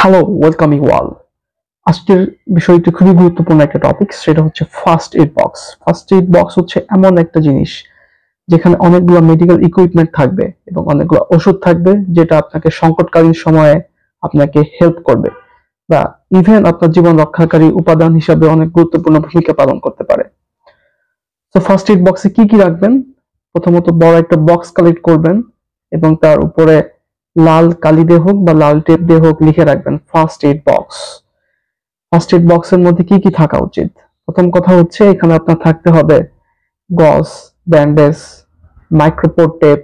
Hello, welcome you all. আজকের বিষয়টি খুবই গুরুত্বপূর্ণ একটা টপিক, সেটা হচ্ছে first aid box. First aid box হচ্ছে এমন একটা জিনিস যেখানে অনেকগুলো মেডিকেল ইকুইপমেন্ট থাকবে এবং অনেকগুলো ওষুধ থাকবে, যেটা আপনাকে সংকটকালীন সময়ে আপনাকে হেল্প করবে বা ইভেন আপনার জীবন রক্ষাকারী উপাদান হিসাবে অনেক গুরুত্বপূর্ণ ভূমিকা পালন করতে পারে। তো ফার্স্ট এইড বক্সে কি কি রাখবেন? প্রথমত বড় একটা বক্স কালেক্ট করবেন এবং তার উপরে লাল কালি দিয়ে হোক বা লাল টেপ দিয়ে হোক লিখে রাখবেন first aid box. First aid বক্সের মধ্যে কি কি থাকা উচিত? প্রথম কথা হচ্ছে এখানে আপনার থাকতে হবে গজ, ব্যান্ডেজ, মাইক্রোপোর টেপ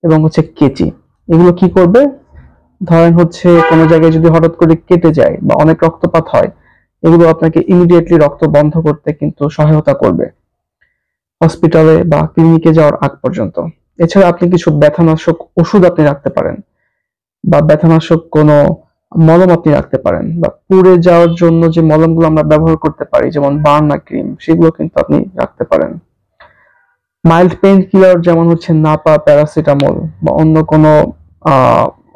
এবং হচ্ছে কেচি। এগুলো কি করবে? ধরেন হচ্ছে কোনো জায়গায় যদি হঠাৎ করে কেটে যায় বা অনেক রক্তপাত হয়, এগুলো আপনাকে ইমিডিয়েটলি রক্ত বন্ধ করতে কিন্তু সহায়তা করবে হসপিটালে বা ক্লিনিকে যাওয়ার আগ পর্যন্ত। এছাড়া আপনি কিছু ব্যথানাশক ওষুধ আপনি রাখতে পারেন বা ব্যথানাশক কোনো মলম আপনি রাখতে পারেন, বা পুড়ে যাওয়ার জন্য যে মলমগুলো আমরা ব্যবহার করতে পারি যেমন বার্না ক্রিম, সেগুলো কিন্তু আপনি রাখতে পারেন। মাইল্ড পেইন কিলার যেমন হচ্ছে নাপা, প্যারাসিটামল বা অন্য কোনো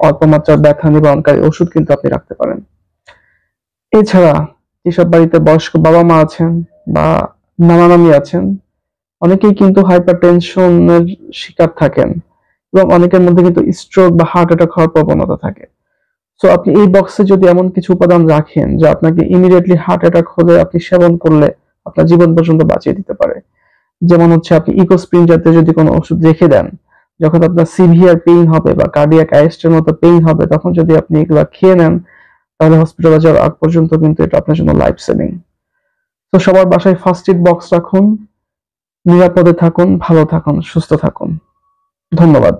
অল্প মাত্রার ব্যথা নিবারণকারী ওষুধ কিন্তু আপনি রাখতে পারেন। এছাড়া যেসব বাড়িতে বয়স্ক বাবা মা আছেন বা নানা নানি আছেন, অনেকেই কিন্তু হাইপার টেনশনের শিকার থাকেন এবং অনেকের মধ্যে কিন্তু স্ট্রোক বা হার্ট অ্যাটাক হওয়ার প্রবণতা থাকে। সো আপনি এই বক্সে যদি এমন কিছু উপাদান রাখেন যা আপনাকে ইমিডিয়েটলি হার্ট অ্যাটাক হলে আপনি সেবন করলে আপনার জীবন পর্যন্ত বাঁচিয়ে দিতে পারে, যেমন হচ্ছে আপনি ইকোস্প্রিন জাতীয় যদি কোনো ওষুধ রেখে দেন, যখন আপনার সিভিয়ার পেইন হবে বা কার্ডিয়াক অ্যারেস্টের মতো পেইন হবে, তখন যদি আপনি এগুলো খেয়ে নেন, তাহলে হসপিটালে যাওয়ার আগ পর্যন্ত কিন্তু এটা আপনার জন্য লাইফ সেভিং। তো সবার বাসায় ফার্স্ট এইড বক্স রাখুন, নিরাপদে থাকুন, ভালো থাকুন, সুস্থ থাকুন। ধন্যবাদ।